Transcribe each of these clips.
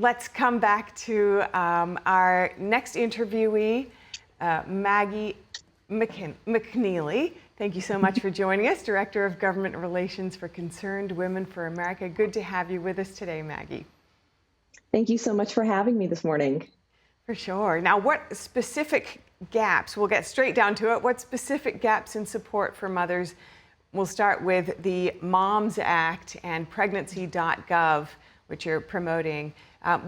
Let's come back to our next interviewee, Maggie McKneely. Thank you so much for joining us, Director of Government Relations for Concerned Women for America. Good to have you with us today, Maggie. Thank you so much for having me this morning. For sure. Now, what specific gaps, we'll get straight down to it, what specific gaps in support for mothers? We'll start with the MOMS Act and pregnancy.gov, which you're promoting.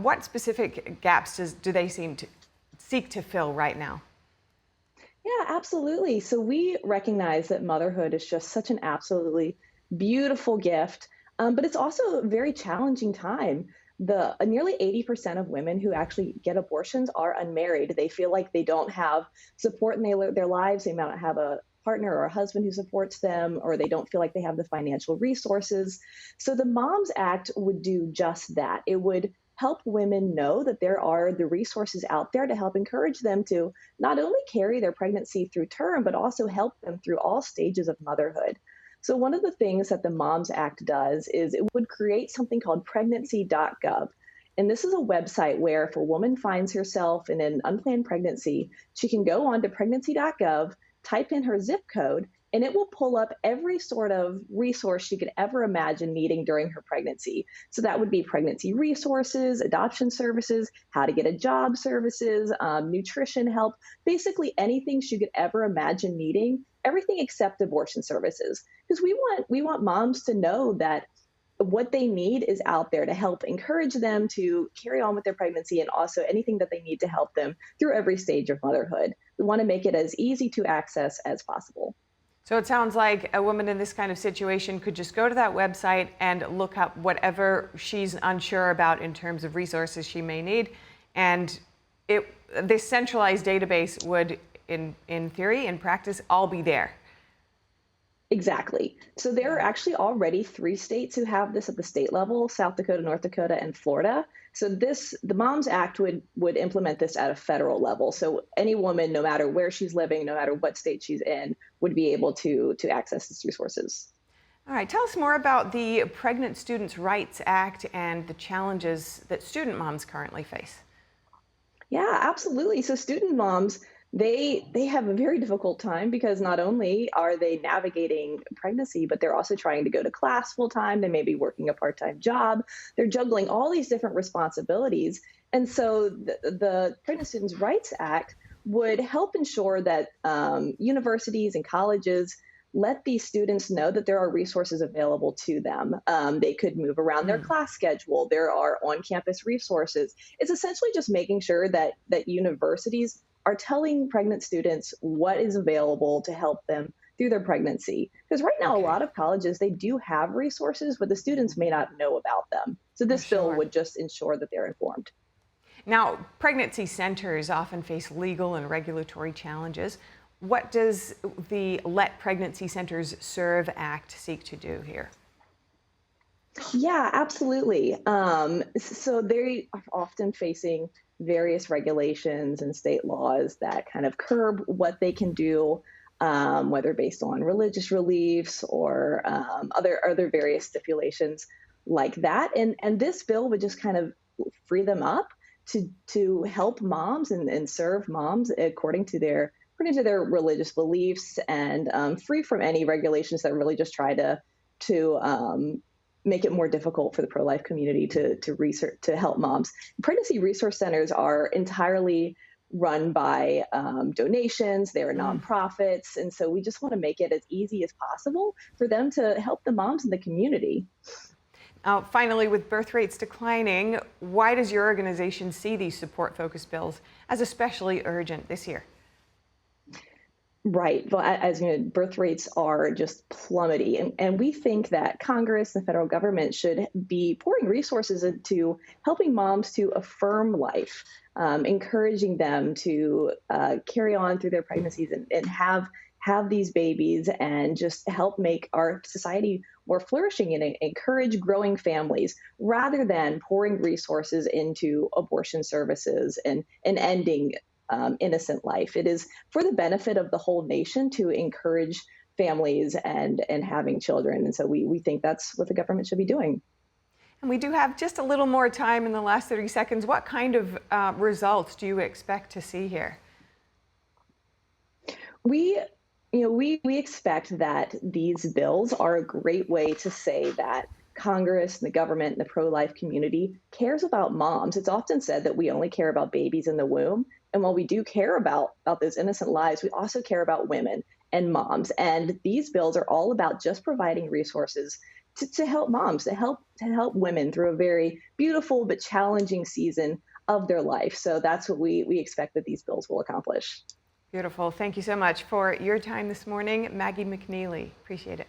What specific gaps do they seek to fill right now? Yeah, absolutely. So we recognize that motherhood is just such an absolutely beautiful gift, but it's also a very challenging time. Nearly 80% of women who actually get abortions are unmarried. They feel like they don't have support in their lives. They might not have a partner or a husband who supports them, or they don't feel like they have the financial resources. So the MOMS Act would do just that. It would help women know that there are the resources out there to help encourage them to not only carry their pregnancy through term, but also help them through all stages of motherhood. So one of the things that the MOMS Act does is it would create something called pregnancy.gov. And this is a website where if a woman finds herself in an unplanned pregnancy, she can go on to pregnancy.gov, type in her zip code, and it will pull up every sort of resource she could ever imagine needing during her pregnancy. So that would be pregnancy resources, adoption services, how to get a job services, nutrition help, basically anything she could ever imagine needing, everything except abortion services. Because we want moms to know that what they need is out there to help encourage them to carry on with their pregnancy, and also anything that they need to help them through every stage of motherhood. We want to make it as easy to access as possible. So it sounds like a woman in this kind of situation could just go to that website and look up whatever she's unsure about in terms of resources she may need. And this centralized database would, in theory, in practice, all be there. Exactly. So there are actually already 3 states who have this at the state level: South Dakota, North Dakota, and Florida. So the MOMS Act would implement this at a federal level. So any woman, no matter where she's living, no matter what state she's in, would be able to access these resources. All right, tell us more about the Pregnant Students' Rights Act and the challenges that student moms currently face. Yeah, absolutely. So student moms, they have a very difficult time because not only are they navigating pregnancy, but they're also trying to go to class full time. They may be working a part-time job. They're juggling all these different responsibilities. And so the Pregnant Students' Rights Act would help ensure that universities and colleges let these students know that there are resources available to them. They could move around their class schedule. There are on-campus resources. It's essentially just making sure that universities are telling pregnant students what is available to help them through their pregnancy. Because right now, a lot of colleges, they do have resources, but the students may not know about them. So this bill would just ensure that they're informed. Now, pregnancy centers often face legal and regulatory challenges. What does the Let Pregnancy Centers Serve Act seek to do here? Yeah, absolutely. So they are often facing various regulations and state laws that kind of curb what they can do, whether based on religious beliefs or other various stipulations like that. And this bill would just kind of free them up to help moms and serve moms according to their religious beliefs, and free from any regulations that really just try to make it more difficult for the pro-life community to help moms. Pregnancy resource centers are entirely run by donations. They're nonprofits, and so we just want to make it as easy as possible for them to help the moms in the community. Finally, with birth rates declining, why does your organization see these support-focused bills as especially urgent this year? Right. Well, as you know, birth rates are just plummeting. And we think that Congress and the federal government should be pouring resources into helping moms to affirm life, encouraging them to carry on through their pregnancies and have these babies, and just help make our society more flourishing and encourage growing families, rather than pouring resources into abortion services and ending innocent life. It is for the benefit of the whole nation to encourage families and having children. And so we think that's what the government should be doing. And we do have just a little more time in the last 30 seconds. What kind of results do you expect to see here? We, we expect that these bills are a great way to say that Congress and the government and the pro-life community cares about moms. It's often said that we only care about babies in the womb. And while we do care about those innocent lives, we also care about women and moms. And these bills are all about just providing resources to help moms, to help women through a very beautiful but challenging season of their life. So that's what we expect that these bills will accomplish. Beautiful. Thank you so much for your time this morning, Maggie McKneely. Appreciate it.